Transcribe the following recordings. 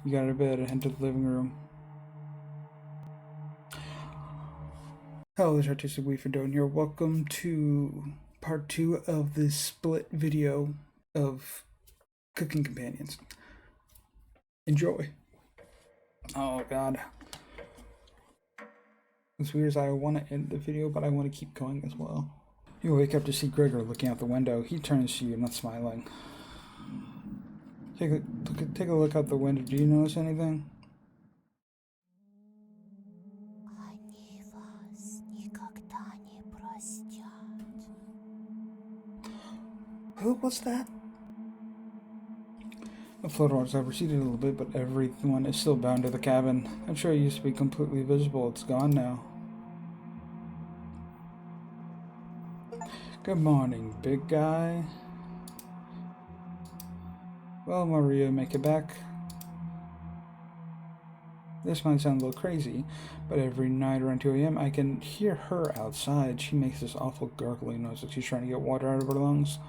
You got out of bed and head to the living room. Hello, this is Artistic Weed for Doing here. Welcome to part 2 of this split video of cooking companions. Enjoy. Oh god. As weird as I want to end the video, but I want to keep going as well. You wake up to see Gregor looking out the window. He turns to you, not smiling. Take a look out the window. Do you notice anything? Who was that? The floodwaters have receded a little bit, but everyone is still bound to the cabin. I'm sure it used to be completely visible. It's gone now. Good morning, big guy. Well, Maria, make it back. This might sound a little crazy, but every night around 2 a.m. I can hear her outside. She makes this awful gurgling noise like she's trying to get water out of her lungs.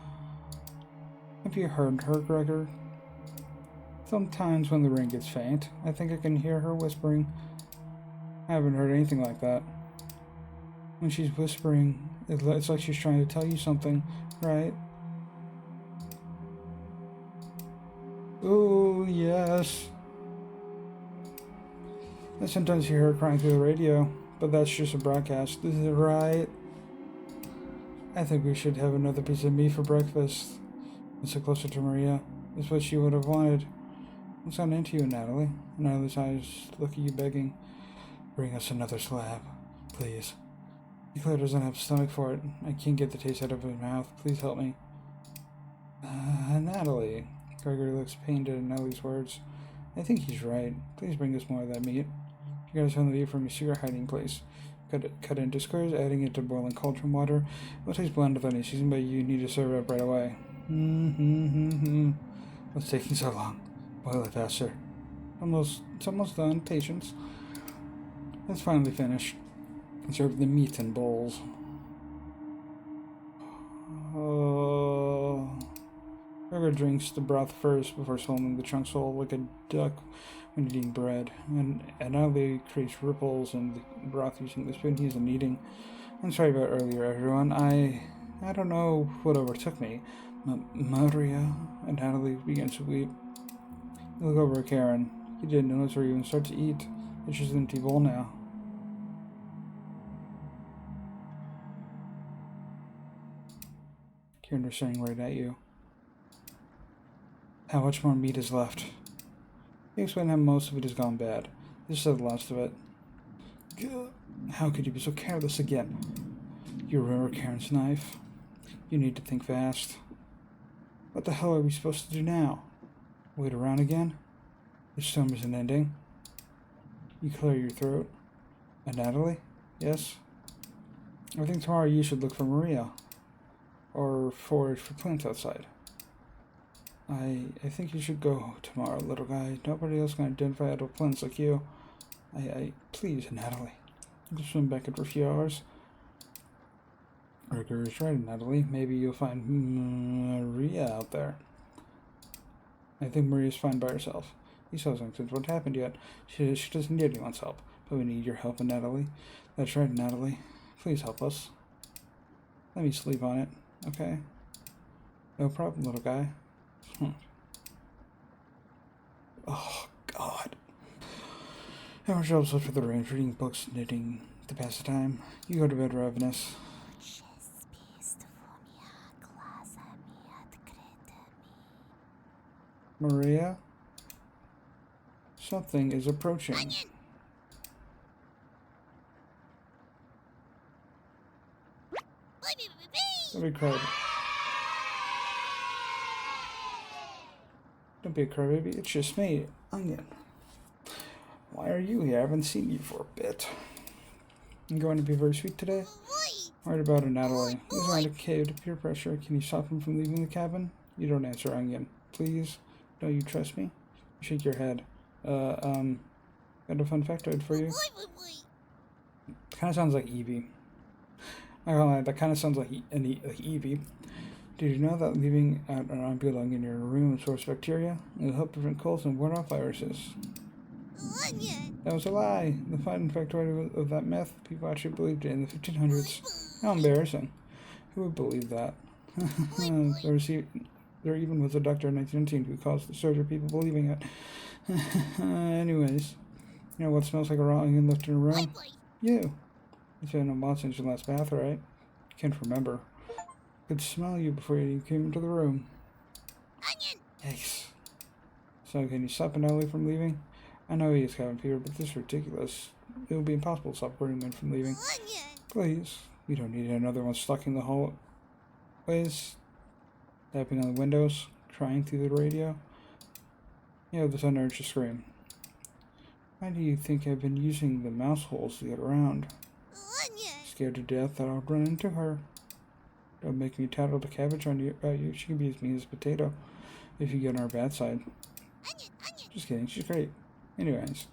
Have you heard her, Gregor? Sometimes when the rain gets faint, I think I can hear her whispering. I haven't heard anything like that. When she's whispering, it's like she's trying to tell you something, right? Oh, yes. I sometimes hear her crying through the radio, but that's just a broadcast. Is it right? I think we should have another piece of meat for breakfast. It's so closer to Maria. It's what she would have wanted. What's gotten into you, Natalie? Natalie's eyes look at you begging. Bring us another slab, please. Claire doesn't have a stomach for it. I can't get the taste out of his mouth. Please help me. Natalie. Gregory looks pained at Natalie's words. I think he's right. Please bring us more of that meat. You gotta find the meat from your secret hiding place. Cut it into squares, adding it to boiling cauldron water. It will taste bland without any season, but you need to serve it up right away. What's taking so long? Boil it faster. It's almost done. Patience. It's finally finished. Serve the meat in bowls. Gregor drinks the broth first before swallowing the chunks whole like a duck when eating bread. And Natalie creates ripples in the broth using the spoon he isn't eating. I'm sorry about earlier, everyone. I don't know what overtook me. Maria and Natalie began to weep. You look over at Karen. He didn't notice her even start to eat. It's just an empty bowl now. Karen was staring right at you. How much more meat is left? You explain how most of it has gone bad. This is the last of it. How could you be so careless again? You remember Karen's knife? You need to think fast. What the hell are we supposed to do now? Wait around again? The storm isn't ending. You clear your throat. And Natalie? Yes? I think tomorrow you should look for Maria. Or forage for plants outside. I think you should go tomorrow, little guy. Nobody else can identify edible plants like you. Please, Natalie. Just swim back in for a few hours. Gregor is right, Natalie. Maybe you'll find Maria out there. I think Maria's fine by herself. You still hasn't since what happened yet. She doesn't need anyone's help. But we need your help, Natalie. That's right, Natalie. Please help us. Let me sleep on it, okay? No problem, little guy. Oh, God. How much else left for the range? Reading books, knitting, to pass the time. You go to bed ravenous. Maria? Something is approaching. Don't be cried. Don't be a crybaby. It's just me, Onion. Why are you here? I haven't seen you for a bit. I'm going to be very sweet today. Worried about it, Natalie. He's around a cave to peer pressure. Can you stop him from leaving the cabin? You don't answer, Onion. Please? Don't you trust me? You shake your head. Got a fun factoid for you. Kind of sounds like Evie. I don't know, that kind of sounds like Evie. Did you know that leaving out an oblong in your room will source bacteria? It will help prevent colds and ward off viruses. Onion. That was a lie. The fun factoid of that myth, people actually believed it in the 1500s. How embarrassing. Who would believe that? There even was a doctor in 1919 who caused the surge of people believing it. Anyways, you know what smells like a raw onion left in a room? You. It's been a while since your last bath, right? Can't remember. Could smell you before you came into the room. Onion. Yikes. So can you stop Natalie from leaving? I know he is cabin fever, but this is ridiculous. It will be impossible to stop Gordon from leaving. Onion. Please. We don't need another one stuck in the hallways, tapping on the windows, crying through the radio. You have the nerve to scream. Why do you think I've been using the mouse holes to get around? Onion. Scared to death that I'll run into her. Don't make me tattle the cabbage on you about you. She can be as mean as a potato if you get on her bad side. Onion. Onion. Just kidding, she's great. Anyways,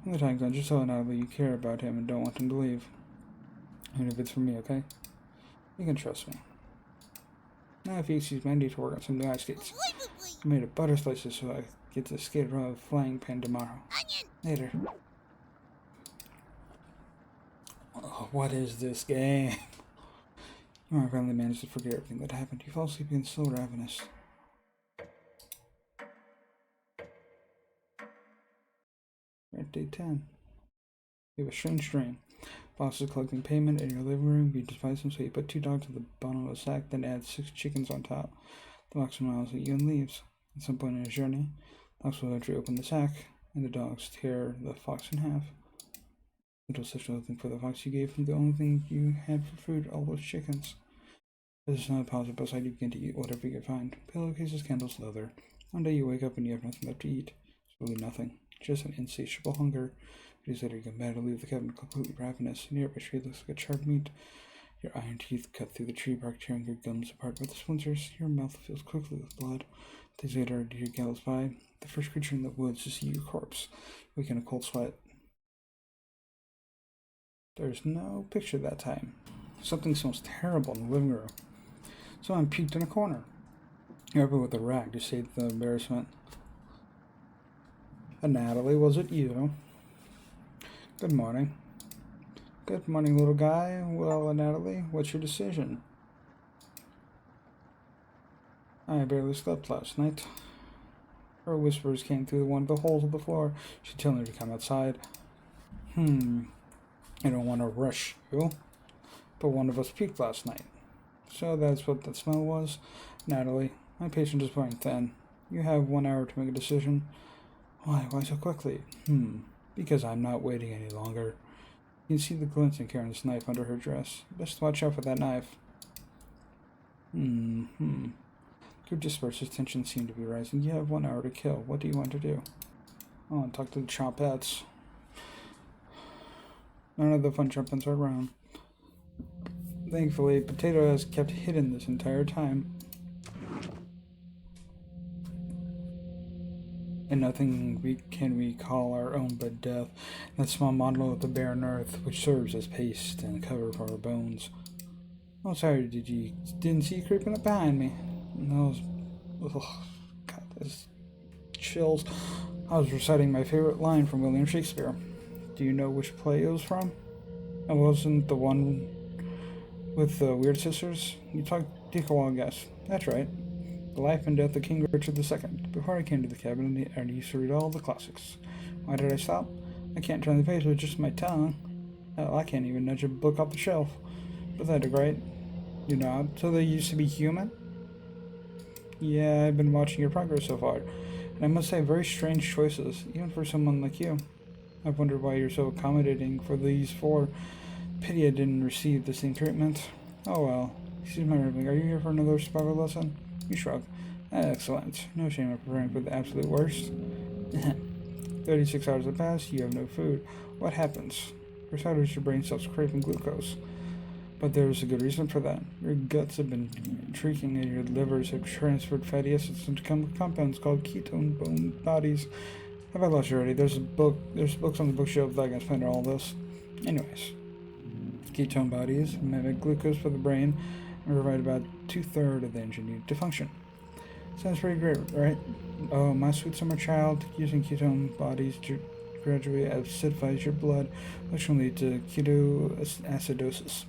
when the time comes, just tell Natalie you care about him and don't want him to leave. Even if it's for me, okay? You can trust me. Now if you excuse me, I need to work on some new ice skates. I made a butter slices so I get to skate around with a flying pan tomorrow. Onion. Later. Oh, what is this game? You finally managed to forget everything that happened. You fall asleep and so ravenous. We're at day 10. You have a strange dream. Boss is collecting payment in your living room. You despise him, so you put 2 dogs at the bottom of a sack, then add 6 chickens on top. The box smiles at you and leaves. At some point in his journey, the fox will eventually open the sack, and the dogs tear the fox in half. Little such nothing for the fox you gave him the only thing you had for food, all those chickens. As the sun piles up outside, you begin to eat whatever you can find. Pillowcases, candles, leather. One day you wake up and you have nothing left to eat. It's really nothing. Just an insatiable hunger. 2 days later, you come back to leave the cabin completely ravenous. Near a tree looks like a charred meat. Your iron teeth cut through the tree bark, tearing your gums apart with the splinters. Your mouth fills quickly with blood. Days later, deer gallops by. The first creature in the woods to see your corpse. You wake in a cold sweat. There's no picture that time. Something smells terrible in the living room. Someone puked in a corner. You're up with a rag to save the embarrassment. Natalie, was it you? Good morning. Good morning, little guy. Well, Natalie, what's your decision? I barely slept last night. Her whispers came through one of the holes of the floor. She's telling her to come outside. I don't want to rush you, but one of us puked last night. So that's what that smell was? Natalie, my patience is wearing thin. You have 1 hour to make a decision. Why so quickly? Because I'm not waiting any longer. You can see the glint in Karen's knife under her dress. Best watch out for that knife. Group disperses, tension seemed to be rising. You have 1 hour to kill. What do you want to do? I want to talk to the Chompettes. None of the fun Chompettes are around. Thankfully, Potato has kept hidden this entire time. And nothing we can call our own but death. That small model of the barren earth, which serves as paste and cover for our bones. Oh, sorry, didn't see you creeping up behind me? Those, God, this chills. I was reciting my favorite line from William Shakespeare. Do you know which play it was from? It wasn't the one with the weird sisters? Take a wild guess. That's right. The Life and Death of King Richard II. Before I came to the cabin, I used to read all the classics. Why did I stop? I can't turn the page with just my tongue. Hell, I can't even nudge a book off the shelf. Pathetic, right? You nod. So they used to be human? Yeah, I've been watching your progress so far, and I must say, very strange choices, even for someone like you. I've wondered why you're so accommodating for these 4. Pity I didn't receive the same treatment. Oh well. Excuse my rambling. Are you here for another survival lesson? You shrug. Excellent. No shame in preparing for the absolute worst. 36 hours have passed. You have no food. What happens? For starters, your brain stops craving glucose. But there's a good reason for that. Your guts have been shrieking and your livers have transferred fatty acids into compounds called ketone bodies. Have I lost you already? There's books on the bookshelf that can explain all this. Anyways, ketone bodies mimic glucose for the brain and provide about 2/3 of the engine needed to function. Sounds pretty great, right? Oh, my sweet summer child, using ketone bodies to gradually acidifies your blood, which can lead to ketoacidosis.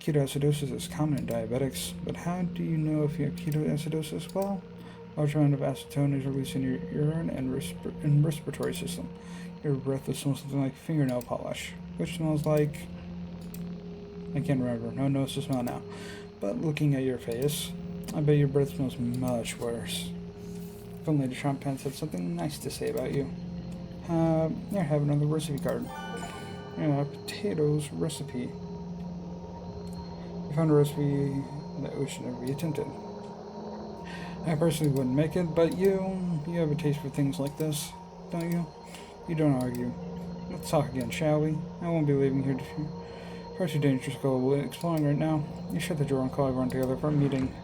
Ketoacidosis is common in diabetics, but how do you know if you have ketoacidosis? Well, a large amount of acetone is released in your urine and respiratory system. Your breath will smell something like fingernail polish, which smells like... I can't remember. No one knows the smell now. But looking at your face, I bet your breath smells much worse. If only the Trump pants had something nice to say about you. Here, have another recipe card. Potatoes recipe. We found a recipe that we should never be attempted. I personally wouldn't make it, but you have a taste for things like this, don't you? You don't argue. Let's talk again, shall we? I won't be leaving here far too dangerous to go exploring right now. You shut the door and call everyone together for a meeting.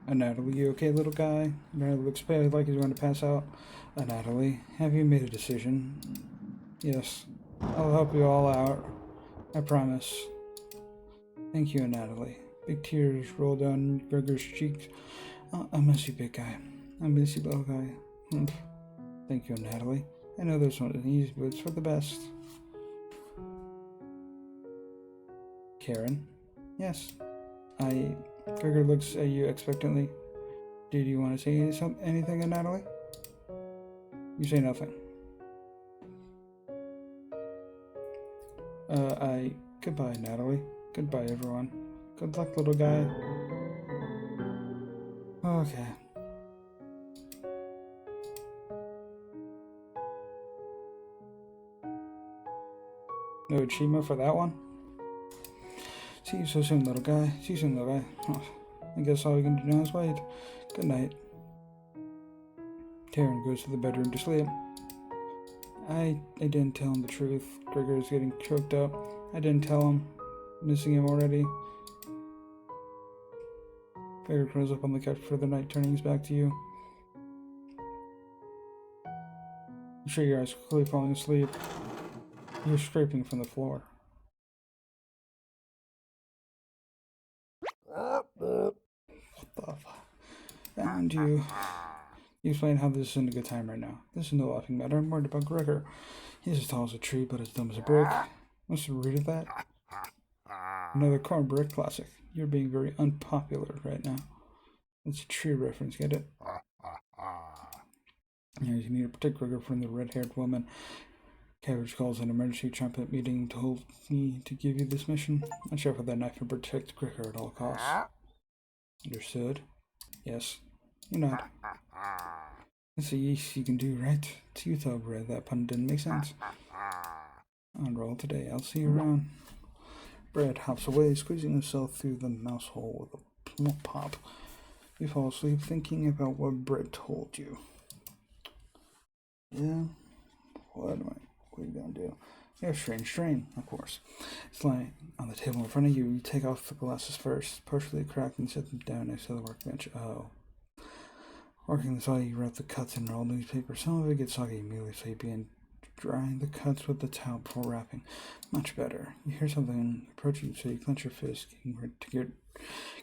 Natalie, you okay, little guy? Natalie looks pale, like he's going to pass out. Natalie, have you made a decision? Yes. I'll help you all out. I promise. Thank you, Natalie. Big tears roll down Gregor's cheeks. I miss you, big guy. I miss you, little guy. Thank you, Natalie. I know there's not easy, but it's for the best. Karen? Yes. Gregor looks at you expectantly. Did you want to say anything, Natalie? You say nothing. Goodbye, Natalie. Goodbye, everyone. Good luck, little guy. Okay. No achievement for that one? See you so soon, little guy. See you soon, little guy. I guess all we can do now is wait. Good night. Karen goes to the bedroom to sleep. I didn't tell him the truth. Gregor is getting choked up. I didn't tell him. Missing him already. Gregor curls up on the couch for the night, turning his back to you. You shut your eyes, quickly falling asleep. You're scraping from the floor. What the fuck? Found you. You explain how this isn't a good time right now. This is no laughing matter. I'm worried about Gregor. He's as tall as a tree, but as dumb as a brick. What's the root of that? Another cornbread classic. You're being very unpopular right now. It's a tree reference, get it? You need to protect Gregor from the red-haired woman. Cabbage calls an emergency trumpet meeting, told me to give you this mission. I'll sharpen that knife and protect Gregor at all costs. Understood? Yes. You're not. That's the least you can do, right? It's you, though, Brad. That pun didn't make sense. On roll today. I'll see you around. Brad hops away, squeezing himself through the mouse hole with a plump pop. You fall asleep thinking about what Brad told you. Yeah? What are you gonna do? Yeah, strain, of course. It's lying on the table in front of you. You take off the glasses first, partially cracked, and set them down next to the workbench. Oh. Working this all, you wrap the cuts in rolled newspaper. Some of it gets soggy immediately, so you begin drying the cuts with the towel before wrapping. Much better. You hear something approach you, so you clench your fist, getting ready to get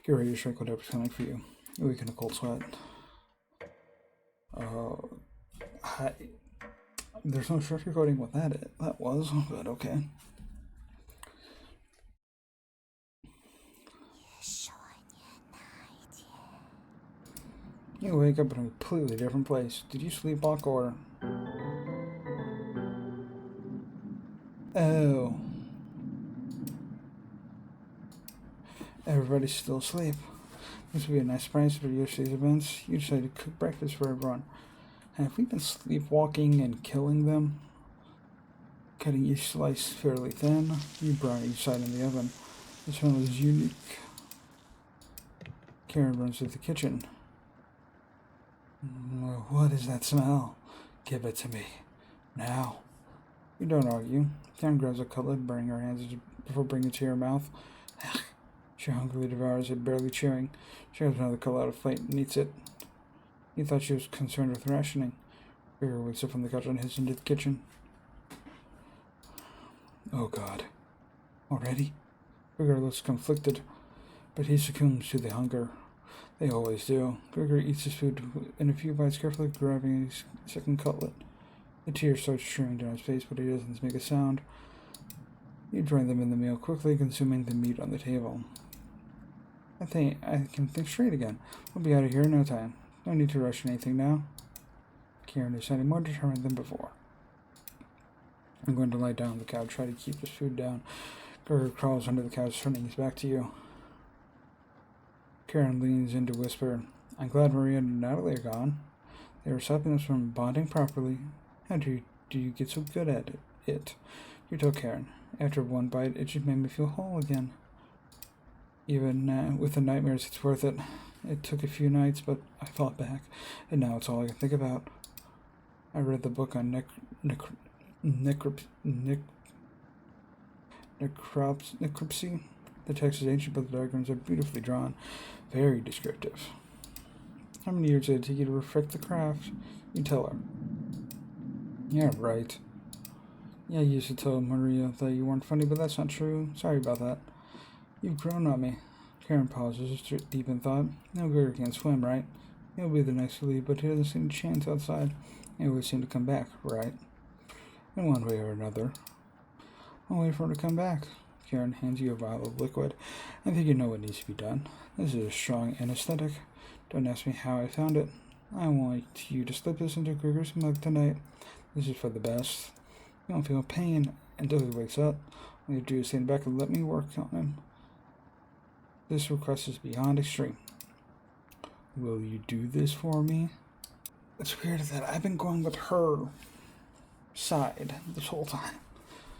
ready to strike whatever's coming for you. You wake in a cold sweat. There's no sugarcoating what that was, but okay. You wake up in a completely different place. Did you sleepwalk or... Oh. Everybody's still asleep. This would be a nice surprise for yesterday's events. You decided to cook breakfast for everyone. Have we been sleepwalking and killing them? Cutting each slice fairly thin. You brown each side in the oven. The smell is unique. Karen runs to the kitchen. What is that smell? Give it to me. Now. You don't argue. Karen grabs a cutlet, burning her hands before bringing it to her mouth. She hungrily devours it, barely chewing. She grabs another cutlet out of plate and eats it. You thought she was concerned with rationing. Gregor wakes up from the couch and heads into the kitchen. Oh God. Already? Gregor looks conflicted, but he succumbs to the hunger. They always do. Gregor eats his food in a few bites, carefully grabbing his second cutlet. The tears start streaming down his face, but he doesn't make a sound. You join them in the meal, quickly consuming the meat on the table. I can think straight again. We'll be out of here in no time. No need to rush anything now. Kieran is sounding more determined than before. I'm going to lie down on the couch, try to keep his food down. Gregor crawls under the couch, turning his back to you. Karen leans in to whisper, I'm glad Maria and Natalie are gone. They were stopping us from bonding properly. How do you get so good at it? You told Karen. After one bite, it just made me feel whole again. Even with the nightmares, it's worth it. It took a few nights, but I fought back, and now it's all I can think about. I read the book on necropsy. The text is ancient, but the diagrams are beautifully drawn. Very descriptive. How many years did it take you to perfect the craft? You tell her. Yeah, right. Yeah, you used to tell Maria that you weren't funny, but that's not true. Sorry about that. You've grown on me. Karen pauses, deep in thought. No, Gregor can't swim, right? He'll be the next to leave, but he doesn't seem to chance outside. He always seems to come back, right? In one way or another. I'll wait for him to come back. Karen hands you a vial of liquid. I think you know what needs to be done. This is a strong anesthetic. Don't ask me how I found it. I want you to slip this into Gregor's mug tonight. This is for the best. You won't feel pain until he wakes up. All you do is stand back and let me work on him. This request is beyond extreme. Will you do this for me? It's weird that I've been going with her side this whole time.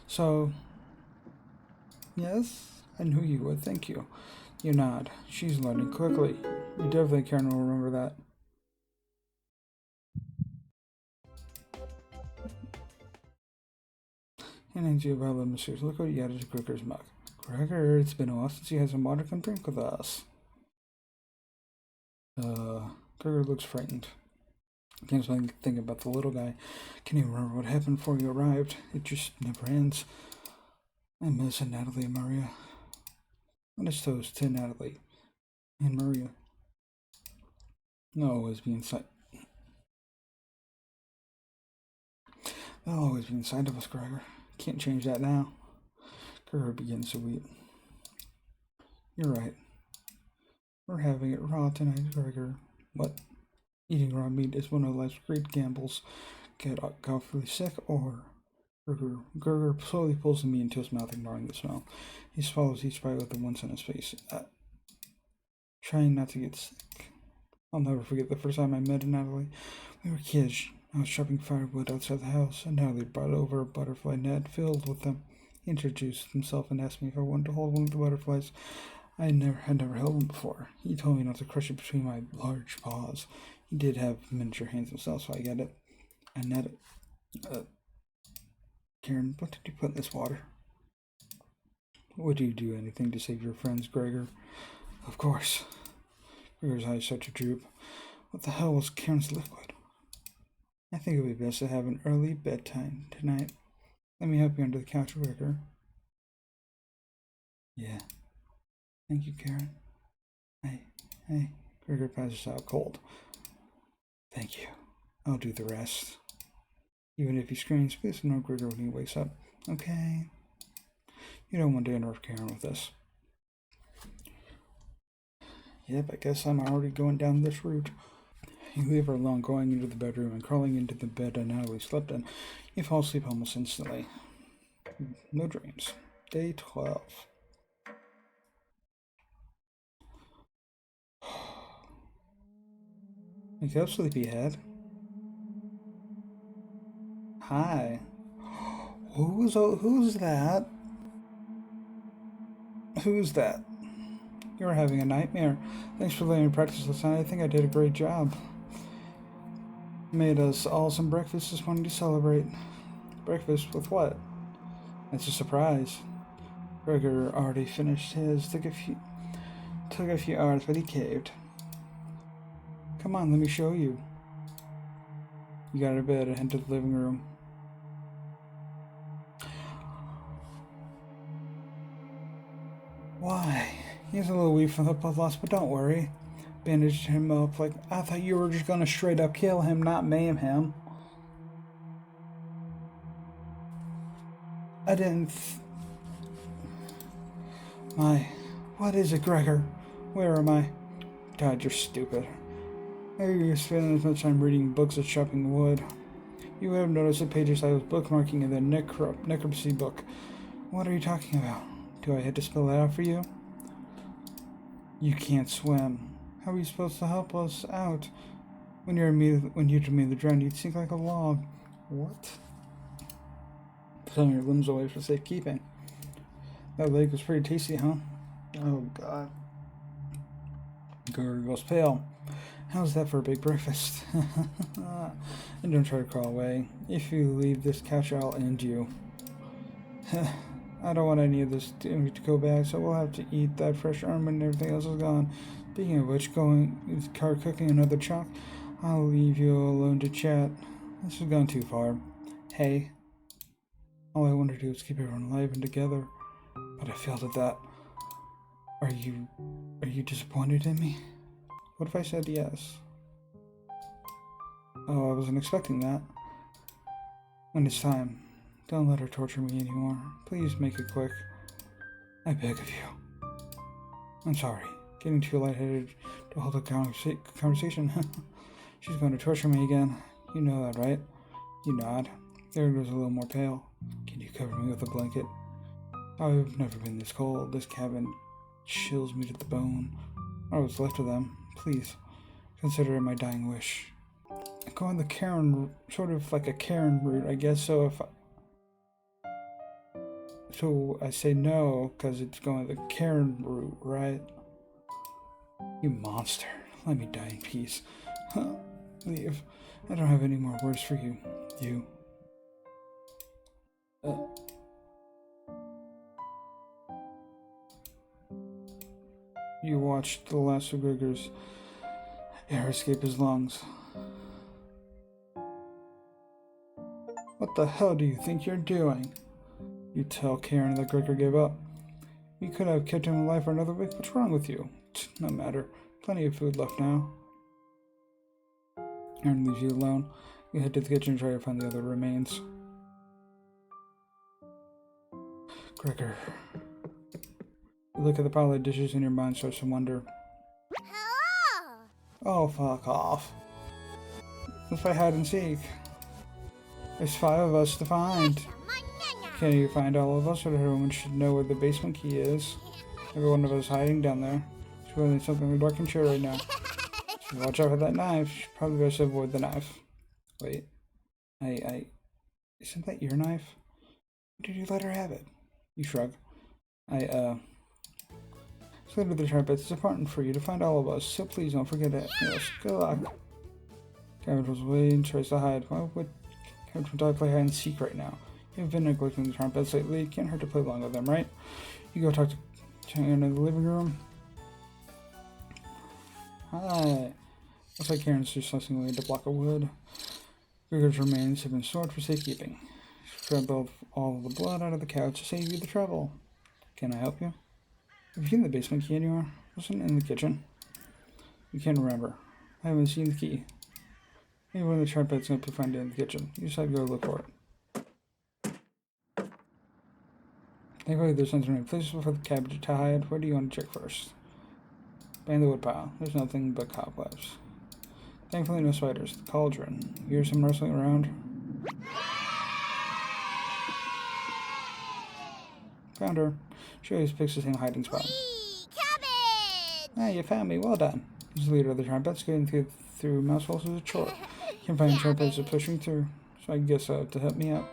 So, yes, I knew you would. Thank you. You nod. She's learning quickly. You definitely Karen will remember that. And hands you a bottle of mysterious liquid you added to Gregor's mug. Gregor, it's been a while since you had some water. Come drink with us. Gregor looks frightened. Can't think about the little guy. Can you remember what happened before you arrived? It just never ends. I miss Natalie and Maria. Let us toast to Natalie and Maria. They'll always be inside. They'll always be inside of us, Gregor. Can't change that now. Gregor begins to weep. You're right. We're having it raw tonight, Gregor. What? Eating raw meat is one of life's great gambles. Get awfully sick, or... Gregor slowly pulls the meat into his mouth, ignoring the smell. He swallows each bite with the wince on his face, trying not to get sick. I'll never forget the first time I met Natalie. We were kids. I was chopping firewood outside the house, and Natalie brought over a butterfly net filled with them. He introduced himself and asked me if I wanted to hold one of the butterflies. I had never held one before. He told me not to crush it between my large paws. He did have miniature hands himself, so I get it. I net it. Karen, what did you put in this water? Would you do anything to save your friends, Gregor? Of course. Gregor's eyes start to droop. What the hell was Karen's liquid? I think it would be best to have an early bedtime tonight. Let me help you under the couch, Gregor. Yeah. Thank you, Karen. Hey. Gregor passes out cold. Thank you. I'll do the rest. Even if he screams, please ignore Gregor when he wakes up. Okay. You don't want to interrupt Karen with this. Yep, I guess I'm already going down this route. You leave her alone, going into the bedroom and crawling into the bed that Natalie slept in. You fall asleep almost instantly. No dreams. Day 12. Wake up, sleepyhead. Hi. Who's that? Who's that? You're having a nightmare. Thanks for letting me practice last night. I think I did a great job. Made us all some breakfast this morning to celebrate. Breakfast with what? It's a surprise. Gregor already finished his. Took a few hours, but he caved. Come on, let me show you. You got out of bed and head to the living room. Why? He's a little weak from the blood loss, but don't worry. Bandaged him up like I thought you were just gonna straight up kill him, not maim him. I didn't. What is it, Gregor? Where am I? God, you're stupid. Maybe you're spending as much time reading books as chopping wood. You would have noticed the pages I was bookmarking in the necropsy book. What are you talking about? Do I have to spell that out for you? You can't swim. How are you supposed to help us out? When you're immediately drowned, you'd sink like a log. What? Pulling your limbs away for safekeeping. That lake was pretty tasty, huh? Oh, God. Gregor goes pale. How's that for a big breakfast? And don't try to crawl away. If you leave this couch, I'll end you. I don't want any of this to go back, so we'll have to eat that fresh arm when everything else is gone. Speaking of which, is Car cooking another chalk? I'll leave you alone to chat. This has gone too far. Hey. All I want to do is keep everyone alive and together. But I failed at that. Are you disappointed in me? What if I said yes? Oh, I wasn't expecting that. When it's time, don't let her torture me anymore. Please make it quick. I beg of you. I'm sorry. Getting too lightheaded to hold a conversation. She's going to torture me again. You know that, right? You nod. There goes a little more pale. Can you cover me with a blanket? I've never been this cold. This cabin chills me to the bone. Or what's left of them. Please, consider it my dying wish. I go on the Karen, sort of like a Karen route, I guess. So I say no, because it's going the Karen route, right? You monster. Let me die in peace. Leave. I don't have any more words for you. You. You watched the last of Gregor's air escape his lungs. What the hell do you think you're doing? You tell Karen that Gregor gave up. You could have kept him alive for another week. What's wrong with you? No matter. Plenty of food left now. Aaron leaves you alone. You head to the kitchen and try to find the other remains. Gregor. You look at the pile of dishes and your mind starts to wonder. Hello! Oh, fuck off. Let's play hide and seek. There's 5 of us to find. Can you find all of us, or everyone should know where the basement key is? Every one of us hiding down there. She's wearing something in the dark and chair right now. So watch out for that knife. She's probably going to avoid the knife. Wait. Isn't that your knife? Why did you let her have it? You shrug. So to the trumpets, it's important for you to find all of us, so please don't forget it. Yes, good luck. Karen was away and tries to hide. Why would Karen play hide and seek right now? You've been neglecting the trumpets lately. Can't hurt to play along with them, right? You go talk to Karen in the living room. Hi. Looks like Karen's just slicing away at the block of wood. Gregor's remains have been stored for safekeeping. She scrubbed all the blood out of the couch to save you the trouble. Can I help you? Have you seen the basement key anywhere? Wasn't it in the kitchen? You can't remember. I haven't seen the key. Maybe one of the trumpets might be found it in the kitchen. You decide to go look for it. Thankfully, there's nothing in places for the cabbage to hide. Where do you want to check first? Behind the woodpile. There's nothing but cobwebs. Thankfully, no spiders. The cauldron. You hear some rustling around? Found her. She always picks the same hiding spot. Cabbage! Ah, you found me. Well done. As the leader of the trumpets, getting through mousefuls is a chore. Can't find trumpets are pushing through, so I guess to help me out.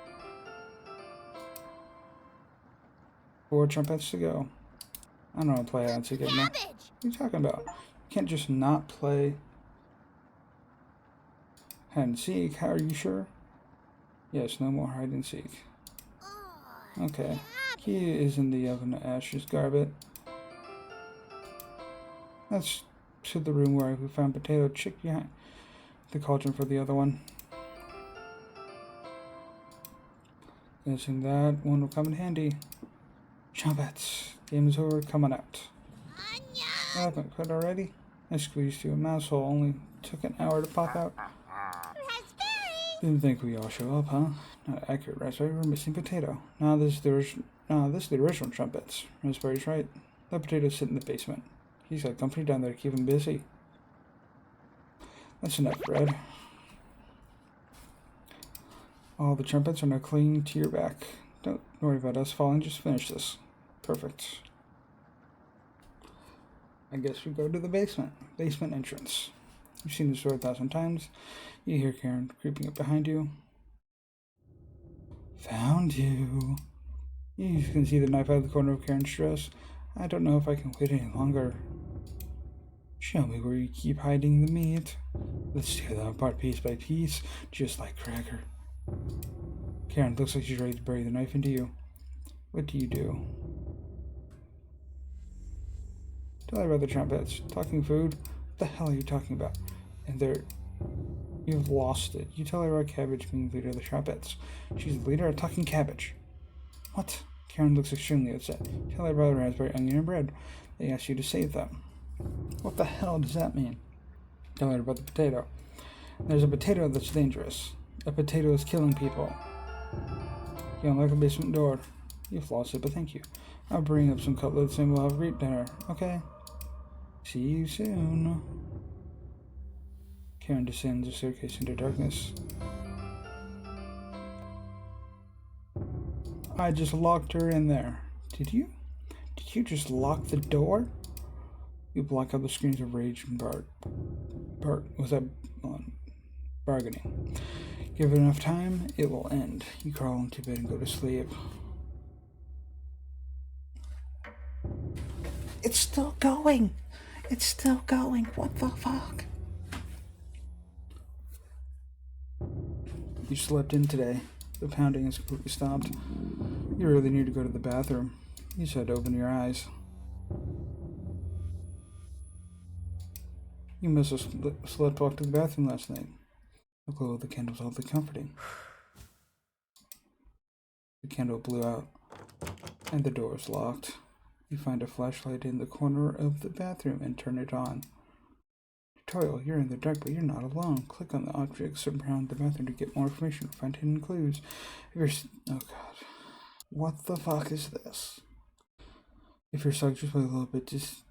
4 trumpets to go. I don't know how to play hide and seek anymore. What are you talking about? You can't just not play hide and seek. How are you sure? Yes, no more hide and seek. Okay. Key is in the oven to ashes. Grab it. That's to the room where we found potato chick behind the cauldron for the other one. Guessing that one will come in handy. Trumpets. Game is over. Come on out. Onion! What happened? Quit already? I squeezed you a mouse hole. Only took an hour to pop out. Raspberry! Didn't think we all show up, huh? Not accurate, Raspberry. We're missing potato. This is the original Trumpets. Raspberry's right. That potato's sitting in the basement. He's got company down there to keep him busy. That's enough, Red. All the Trumpets are now clinging to your back. Don't worry about us falling. Just finish this. Perfect. I guess we go to the basement. Basement entrance. You've seen this door 1,000 times. You hear Karen creeping up behind you. Found you. You can see the knife out of the corner of Karen's dress. I don't know if I can wait any longer. Show me where you keep hiding the meat. Let's tear them apart piece by piece, just like Cracker. Karen looks like she's ready to bury the knife into you. What do you do? Tell her about the Trumpets. Talking food? What the hell are you talking about? And you've lost it. You tell her about Cabbage being the leader of the Trumpets. She's the leader of Talking Cabbage. What? Karen looks extremely upset. Tell her about Raspberry, Onion, and Bread. They asked you to save them. What the hell does that mean? Tell her about the potato. There's a potato that's dangerous. A potato is killing people. You unlock the basement door. You've lost it, but thank you. I'll bring up some cutlets and we'll have a great dinner, okay? See you soon. Karen descends the staircase into darkness. I just locked her in there. Did you? Did you just lock the door? You block out the screams of rage and was that bargaining? Give it enough time, it will end. You crawl into bed and go to sleep. It's still going. It's still going. What the fuck? You slept in today. The pounding has completely stopped. You really need to go to the bathroom. You just had to open your eyes. You must have sleepwalked to the bathroom last night. The glow of the candle was oddly comforting. The candle blew out, and the door was locked. You find a flashlight in the corner of the bathroom and turn it on. Tutorial, you're in the dark, but you're not alone. Click on the objects around the bathroom to get more information or find hidden clues. Oh god. What the fuck is this? If you're stuck just by a little bit, just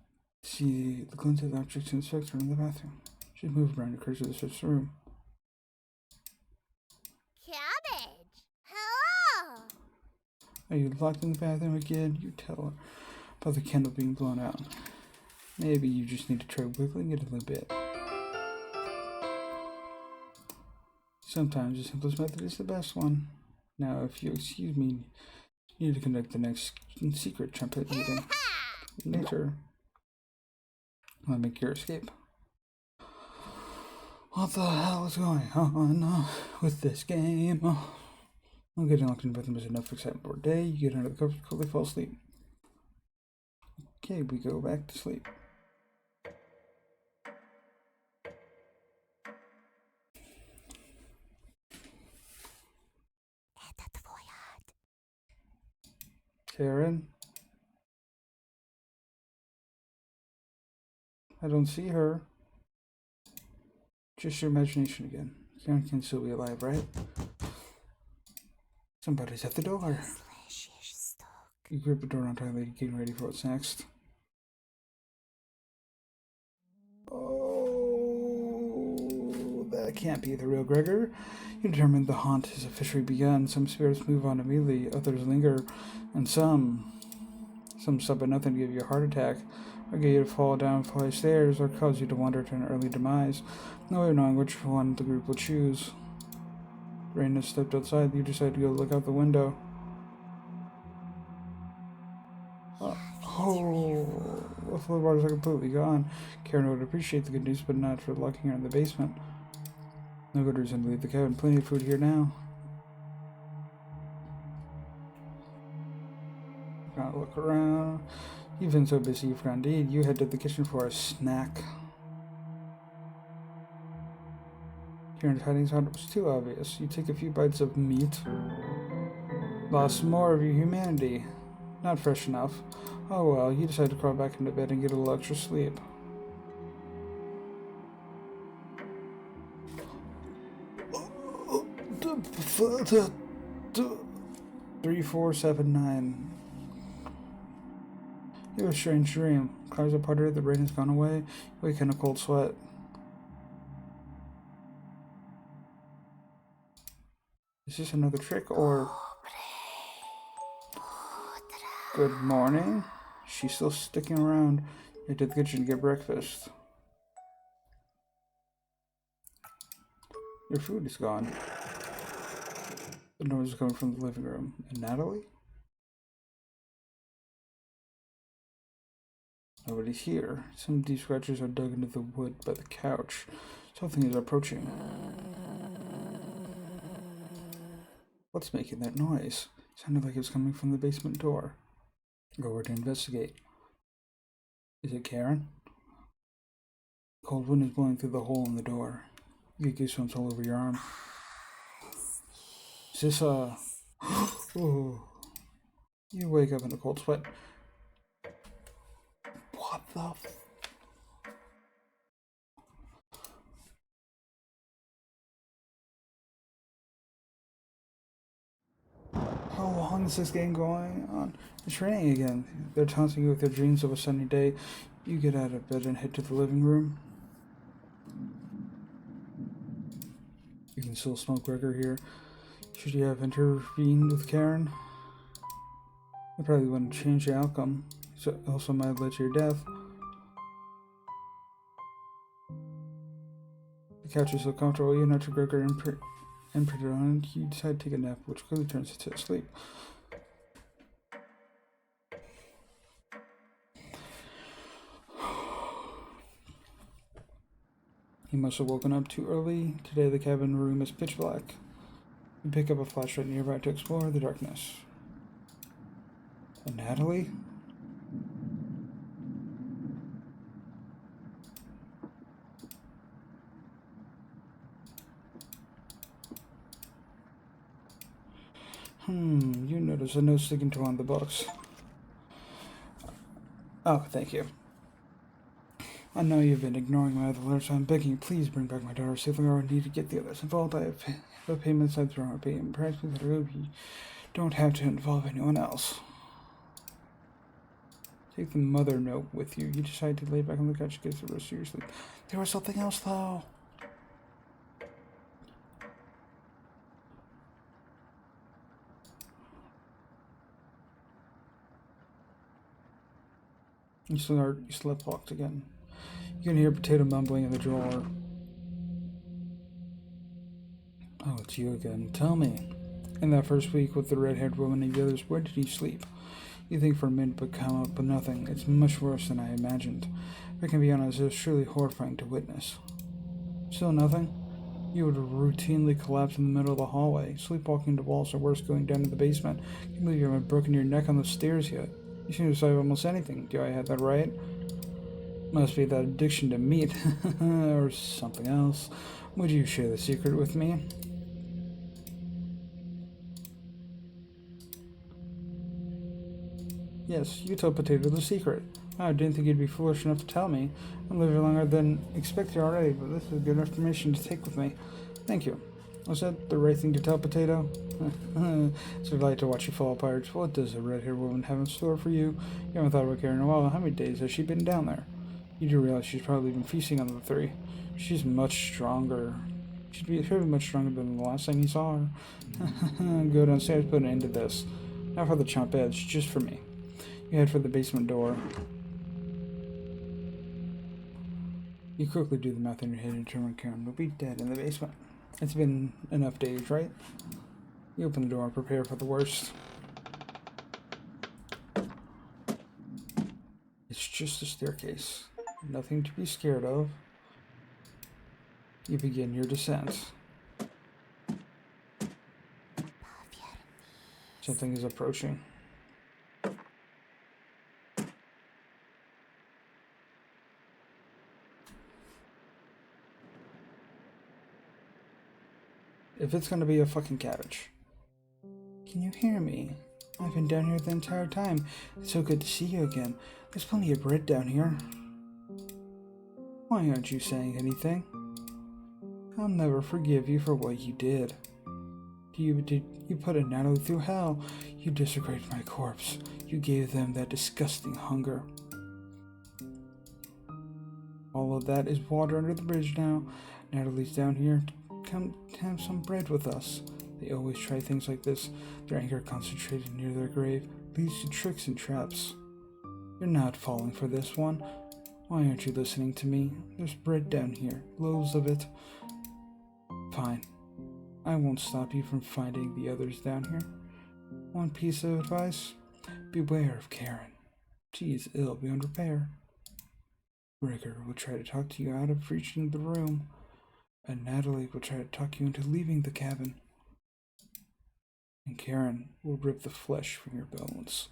see the glint of the objects in the spectrum in the bathroom. Just move around and cursor to search the room. Cabbage! Hello! Are you locked in the bathroom again? You tell her about the candle being blown out. Maybe you just need to try wiggling it a little bit. Sometimes the simplest method is the best one. Now, if you excuse me, you need to conduct the next secret trumpet meeting. Later. I'll make your escape. What the hell is going on with this game? I'm getting locked in the bathroom is enough excitement for a day. You get under the covers, quickly fall asleep. Okay, we go back to sleep. Karen? I don't see her. Just your imagination again. Karen can still be alive, right? Somebody's at the door. You grip the door on tightly, getting ready for what's next. Oh, that can't be the real Gregor. You determined the haunt has officially begun. Some spirits move on immediately, others linger, and some stop at nothing to give you a heart attack, or get you to fall down flight of stairs, or cause you to wander to an early demise. No way of knowing which one the group will choose. Rain has stepped outside. You decide to go look out the window. The floorboards are completely gone. Karen would appreciate the good news, but not for locking her in the basement. No good reason to leave the cabin. Plenty of food here now. Gotta look around. You've been so busy, you forgot indeed. You head to the kitchen for a snack. Karen's hiding spot was too obvious. You take a few bites of meat. Lost more of your humanity. Not fresh enough. Oh well, you decided to crawl back into bed and get a little extra sleep. Three, 4, 7, 9. You have a strange dream. Clouds are parted, the rain has gone away. You wake in a cold sweat. Is this another trick or... Good morning. She's still sticking around. You to the kitchen to get breakfast. Your food is gone. The noise is coming from the living room. And Natalie? Nobody's here. Some deep scratches are dug into the wood by the couch. Something is approaching. What's making that noise? Sounded like it was coming from the basement door. Go over to investigate. Is it Karen? Cold wind is blowing through the hole in the door. You get goosebumps all over your arm. Is this oh. You wake up in a cold sweat. What the How long is this game going on? It's raining again. They're taunting you with their dreams of a sunny day. You get out of bed and head to the living room. You can still smell Gregor here. Should you have intervened with Karen? It probably wouldn't change the outcome. So also might have led to your death. The couch is so comfortable, you nudge Gregor imprinted on it. You decide to take a nap, which quickly turns into sleep. You must have woken up too early. Today the cabin room is pitch black. You pick up a flashlight nearby to explore the darkness. And Natalie? You notice a note sticking to one of the books. Oh, thank you. I know you've been ignoring my other letters, so I'm begging you, please bring back my daughter safely, or I need to get the others involved. I have a payment side through our payment. Perhaps that you don't have to involve anyone else. Take the mother note with you. You decide to lay back on the couch to get the rest of your sleep. There was something else, though. You slept-walked again. You can hear Potato mumbling in the drawer. Oh, it's you again. Tell me. In that first week with the red-haired woman and the others, where did you sleep? You think for a minute but come up with nothing. It's much worse than I imagined. If I can be honest, it was truly horrifying to witness. Still nothing? You would routinely collapse in the middle of the hallway. Sleepwalking to walls, or worse, going down to the basement. I can't believe you haven't broken your neck on the stairs yet. You seem to survive almost anything. Do I have that right? Must be that addiction to meat, or something else. Would you share the secret with me? Yes, you told Potato the secret. I didn't think you'd be foolish enough to tell me. I'm living longer than expected already, but this is good information to take with me. Thank you. Was that the right thing to tell Potato? It's a delight to watch you fall apart. What does a red-haired woman have in store for you? You haven't thought about Karen in a while. How many days has she been down there? You do realize she's probably been feasting on the three. She's much stronger. She'd be much stronger than the last time you saw her. Go downstairs, put an end to this. Not for the chump edge, just for me. You head for the basement door. You quickly do the math in your head and determine Karen will be dead in the basement. It's been enough days, right? You open the door and prepare for the worst. It's just a staircase. Nothing to be scared of. You begin your descent. Something is approaching. If it's gonna be a fucking cabbage. Can you hear me? I've been down here the entire time. It's so good to see you again. There's plenty of bread down here. Why aren't you saying anything? I'll never forgive you for what you did. You put a Natalie through hell. You desecrated my corpse. You gave them that disgusting hunger. All of that is water under the bridge now. Natalie's down here. Come have some bread with us. They always try things like this. Their anger concentrated near their grave leads to tricks and traps. You're not falling for this one. Why aren't you listening to me? There's bread down here, loaves of it. Fine. I won't stop you from finding the others down here. One piece of advice? Beware of Karen. She is ill beyond repair. Gregor will try to talk to you out of reaching the room, and Natalie will try to talk you into leaving the cabin. And Karen will rip the flesh from your bones.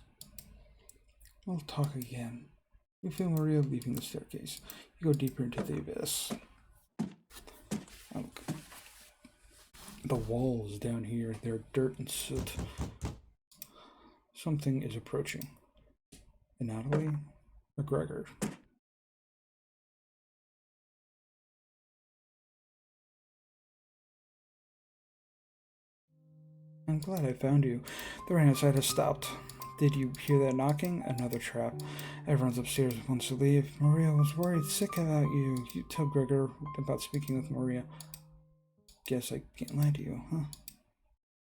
We'll talk again. You feel Maria leaving the staircase. You go deeper into the abyss. Okay. The walls down here, they're dirt and soot. Something is approaching. And Natalie? McGregor. I'm glad I found you. The rain outside has stopped. Did you hear that knocking? Another trap. Everyone's upstairs wants to leave. Maria was worried sick about you. You tell Gregor about speaking with Maria. Guess I can't lie to you, huh?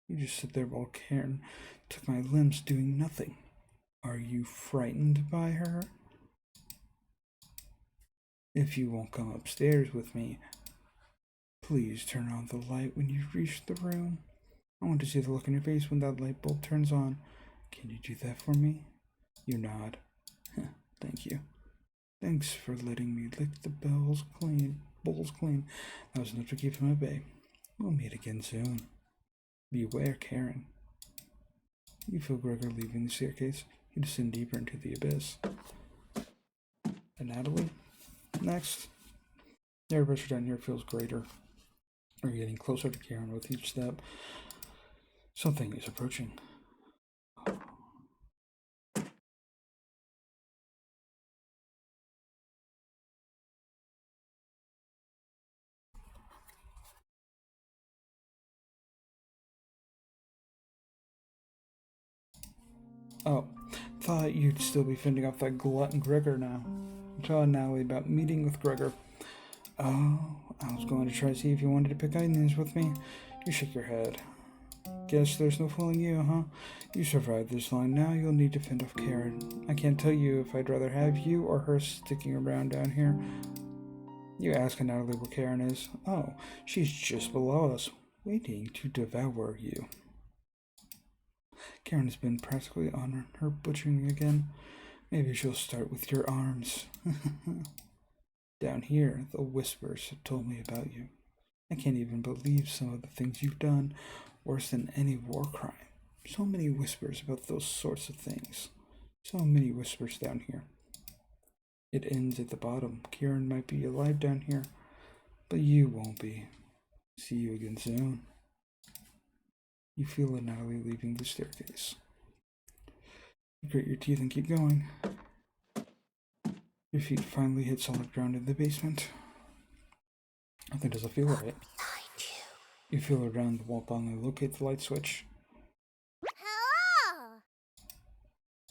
You just sit there while Karen took my limbs doing nothing. Are you frightened by her? If you won't come upstairs with me, please turn on the light when you reach the room. I want to see the look on your face when that light bulb turns on. Can you do that for me? You nod. Thank you. Thanks for letting me lick the bowls clean. That was enough to keep him at bay. We'll meet again soon. Beware, Karen. You feel Gregor leaving the staircase. You descend deeper into the abyss. And Natalie? Next. The air pressure down here feels greater. We're getting closer to Karen with each step. Something is approaching. Oh, thought you'd still be fending off that glutton Gregor now. I'm telling Natalie about meeting with Gregor. Oh, I was going to try to see if you wanted to pick onions with me. You shake your head. Guess there's no fooling you, huh? You survived this long, now you'll need to fend off Karen. I can't tell you if I'd rather have you or her sticking around down here. You ask Natalie where Karen is. Oh, she's just below us, waiting to devour you. Karen has been practically on her butchering again. Maybe she'll start with your arms. Down here, the whispers have told me about you. I can't even believe some of the things you've done, worse than any war crime. So many whispers about those sorts of things. So many whispers down here. It ends at the bottom. Karen might be alive down here, but you won't be. See you again soon. You feel Natalie leaving the staircase. You grit your teeth and keep going. Your feet finally hit solid ground in the basement. Nothing doesn't feel right. You feel around the wall and locate the light switch. Hello!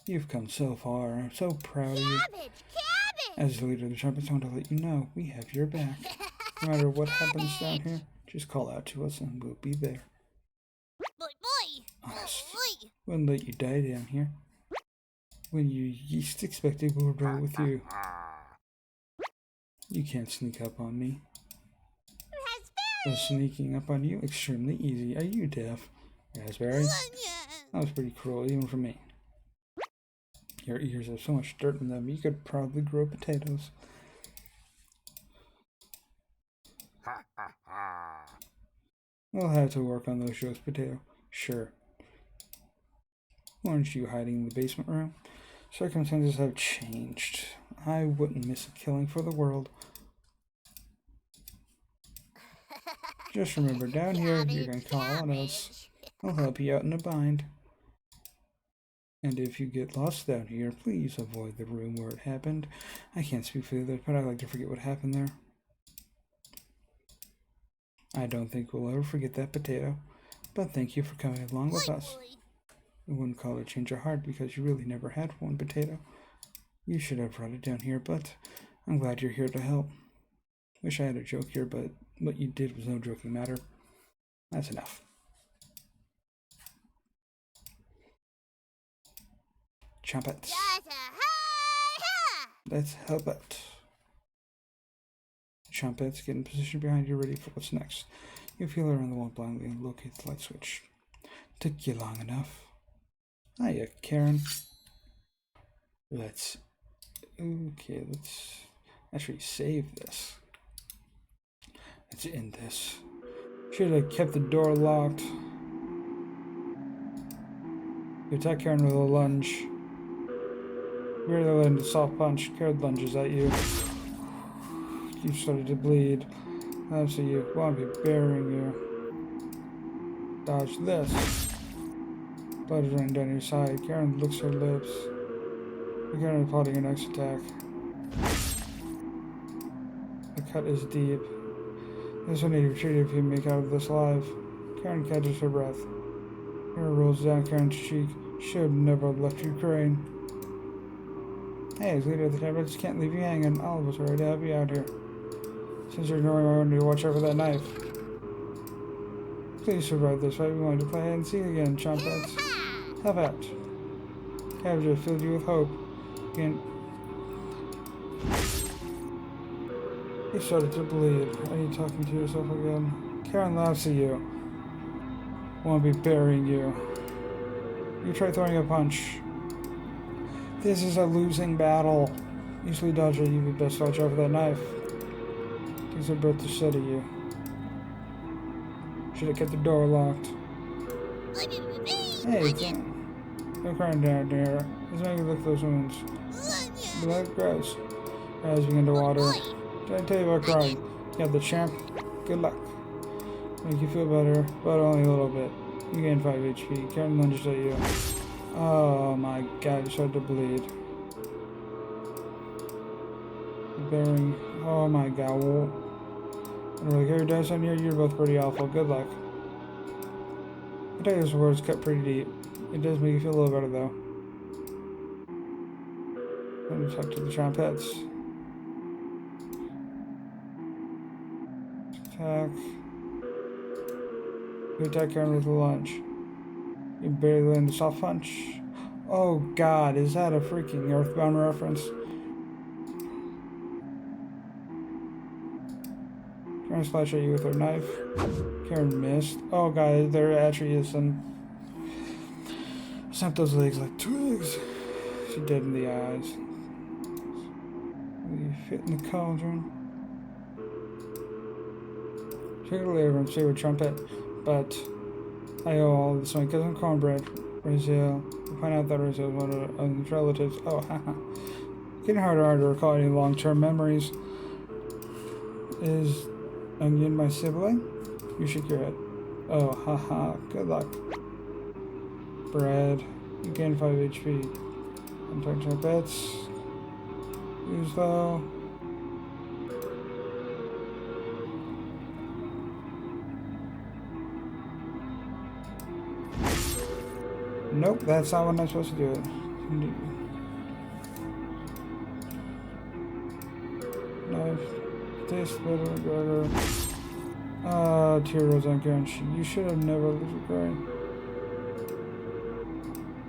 You've come so far. I'm so proud of you. Cabbage! As the leader of the Trumpets, I want to let you know we have your back. No matter what happens down here, just call out to us and we'll be there. Boy! Honest. Boy! Wouldn't let you die down here. When you least expect it, we'll roll with you. You can't sneak up on me. Raspberry! Sneaking up on you, extremely easy. Are you deaf? Raspberry? That was pretty cruel, even for me. Your ears have so much dirt in them, you could probably grow potatoes. We'll have to work on those roast potato. Sure. Weren't you hiding in the basement room? Circumstances have changed. I wouldn't miss a killing for the world. Just remember, down here, you're gonna call on us. I'll help you out in a bind. And if you get lost down here, please avoid the room where it happened. I can't speak for the others, but I like to forget what happened there. I don't think we'll ever forget that potato, but thank you for coming along with us. We wouldn't call it change of heart because you really never had one potato. You should have brought it down here, but I'm glad you're here to help. Wish I had a joke here, but what you did was no joking matter. That's enough. Trumpets. Let's help out. Trumpets, get in position behind you, ready for what's next. You feel around the wall blindly and locate the light switch. Took you long enough. Hiya, Karen. Let's actually save this. Let's end this. Should have kept the door locked. You attack Karen with a lunge. Barely land a soft punch. Karen lunges at you. You started to bleed. Obviously, you want to be burying you. Dodge this. Blood is running down your side. Karen licks her lips. Karen is plotting your next attack. The cut is deep. This will need to be treated if you make out of this alive. Karen catches her breath. Hair rolls down Karen's cheek. Should have never left Ukraine. Hey, as leader of the Templars, can't leave you hanging. All of us are ready to help you out here. Since you're ignoring my order to watch out for that knife. Please survive this fight. We want to play hide and seek again, Trumpets. Help out. Cabbage filled you with hope. Again. You started to bleed. Are you talking to yourself again? Karen laughs at you. Won't be burying you. You try throwing a punch. This is a losing battle. Usually dodge it, you'd be best watch out for that knife. These are both to steady you. Should have kept the door locked. Hey, don't cry down there. Let's make you lick those wounds. Blood gross. Your eyes begin to water. Did I tell you about crying? You got the champ. Good luck. Make you feel better, but only a little bit. You gain 5 HP. Karen lunges at you. Oh my god, you started to bleed. Bearing. Oh my god. I don't really care who dies on you. You're both pretty awful. Good luck. I tell you, this word's cut pretty deep. It does make you feel a little better though. Let me talk to the Trumpets. Attack. You attack Karen with a lunge. You barely land a soft punch. Oh god, is that a freaking Earthbound reference? Karen slash at you with her knife. Karen missed. Oh god, there actually is some. Snap those legs like twigs. She's dead in the eyes. You fit in the cauldron. Particularly over favorite trumpet, but I owe all this to my cousin Cornbread, Brazil. We find out that Brazil is one of his relatives. Oh, haha. Getting harder and harder to recall any long-term memories. Is Onion my sibling? You shake your head. Oh, haha. Good luck. Bread. You gain 5 HP. I'm talking to my bets. Use though. Nope, that's not what I'm supposed to do it. Knife. Taste better, better. Tear rolls on Karen. You should have never lived Karen.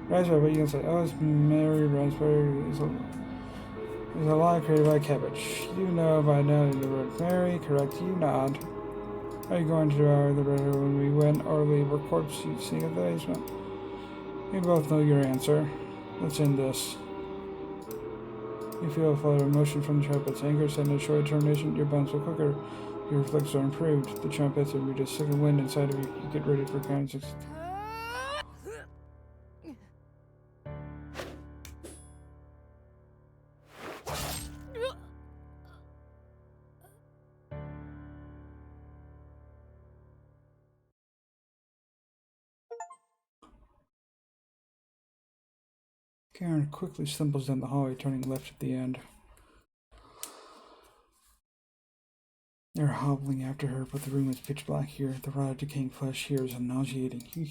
Raspberry, what you can say? Oh, it's Mary Raspberry. There's a lot created by Cabbage. You know by now the word Mary, correct? You nod. Are you going to devour the river when we win or leave our corpse you sing at the basement? We both know your answer. Let's end this. You feel a flood of emotion from the trumpets. Anger, sadness, joy, determination. Your bones feel quicker. Your reflexes are improved. The trumpets have reached a second wind inside of you. You get ready for Karen's Karen quickly stumbles down the hallway, turning left at the end. They're hobbling after her, but the room is pitch black here. The rot of decaying flesh here is nauseating. You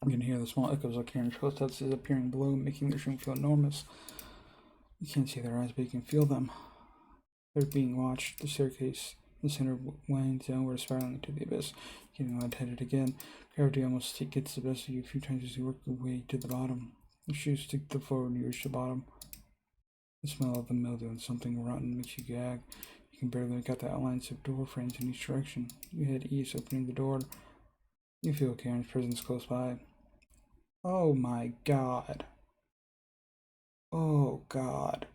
can hear the small echoes of Karen's footsteps appearing below, making the room feel enormous. You can't see their eyes, but you can feel them. They're being watched. The staircase in the center winds downward, spiraling into the abyss, getting lightheaded again. Gravity almost gets the best of you a few times as you work your way to the bottom. Your shoes stick to the floor when you reach the bottom. The smell of the mildew and something rotten makes you gag. You can barely make out the outlines of door frames in each direction. You head east, opening the door. You feel Karen's presence close by. Oh my god. Oh god.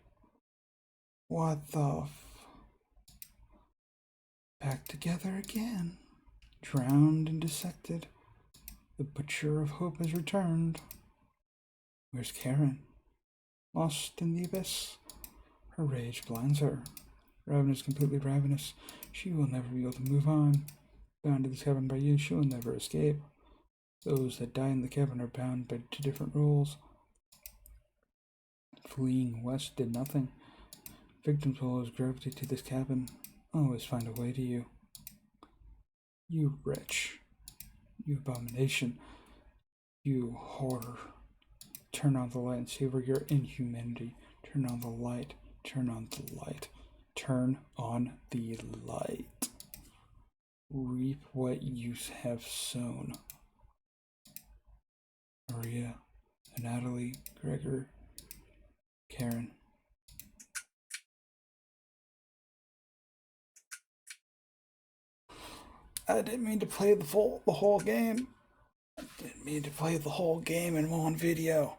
What the Back together again. Drowned and dissected. The Butcher of Hope has returned. Where's Karen? Lost in the abyss. Her rage blinds her. Ravenous, completely ravenous. She will never be able to move on. Bound to this cabin by you, she will never escape. Those that die in the cabin are bound by 2 different rules. Fleeing west did nothing. Victims will always gravitate to this cabin. Always find a way to you. You wretch. You abomination. You horror. Turn on the light and savor your inhumanity. Turn on the light. Turn on the light. Turn on the light. Reap what you have sown. Maria, Natalie, Gregor, Karen. I didn't mean to play the whole game. I didn't mean to play the whole game in one video.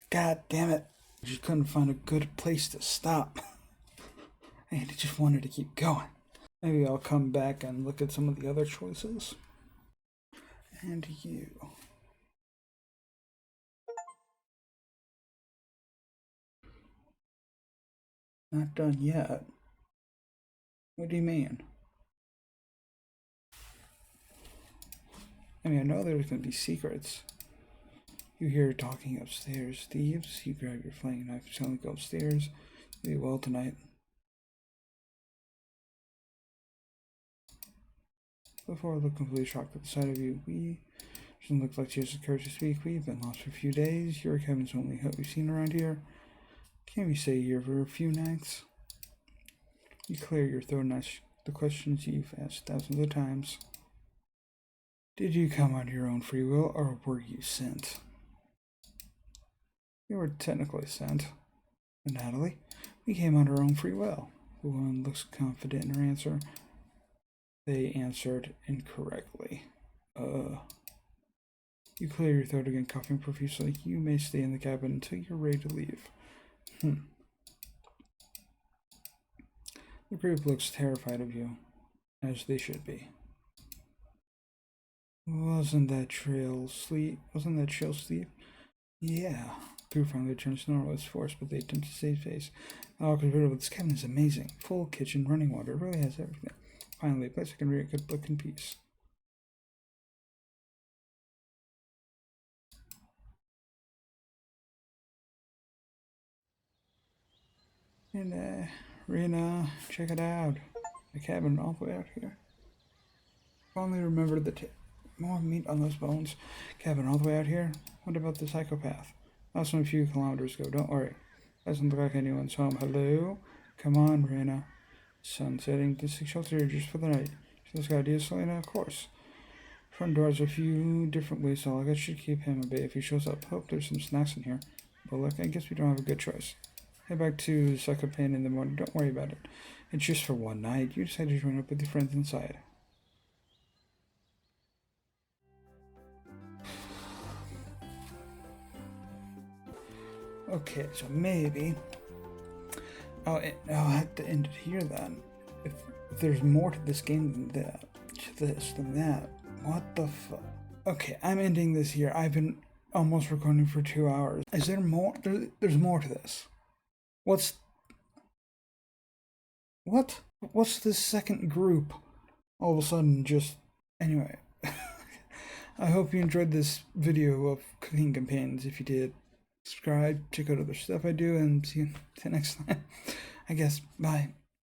God damn it. I just couldn't find a good place to stop. And I just wanted to keep going. Maybe I'll come back and look at some of the other choices. And you. Not done yet. What do you mean? I mean, I know there's going to be secrets. You hear her talking upstairs. Thieves, you grab your flaying knife and suddenly go upstairs. You'll be well tonight. Before I look completely shocked at the sight of you, she doesn't look like she has the courage to speak. We've been lost for a few days. You're Kevin's only hope we've seen around here. Can't we stay here for a few nights? You clear your throat and ask the questions you've asked thousands of times. Did you come on your own free will, or were you sent? You were technically sent. And Natalie, we came on our own free will. The woman looks confident in her answer. They answered incorrectly. You clear your throat again, coughing profusely. You may stay in the cabin until you're ready to leave. The group looks terrified of you, as they should be. Wasn't that trail sleep? Yeah. Crew finally returns to normal as forced, but they attempt to save face. This cabin is amazing. Full kitchen, running water, it really has everything. Finally, a place I can read a good book in peace. And, Rena, check it out. The cabin all the way out here. Finally remembered the more meat on those bones. Cabin all the way out here? What about the psychopath? Last one a few kilometers ago, don't worry. Doesn't look like anyone's home. Hello? Come on, Rena. Sun setting. This is shelter here just for the night. This guy idea, Selena, of course. Front door's a few different ways, so I should keep him at bay if he shows up. Hope there's some snacks in here. But look, I guess we don't have a good choice. Head back to Psychopain in the morning. Don't worry about it. It's just for one night. You decided to join up with your friends inside. Okay, so maybe I'll have to end it here then. If there's more to this game than that, than that, what the fuck? Okay, I'm ending this here. I've been almost recording for 2 hours. Is there more? There's more to this. What? What's this second group? All of a sudden, just anyway. I hope you enjoyed this video of Cooking Companions. If you did, subscribe, check out other stuff I do, and see you next time. I guess. Bye.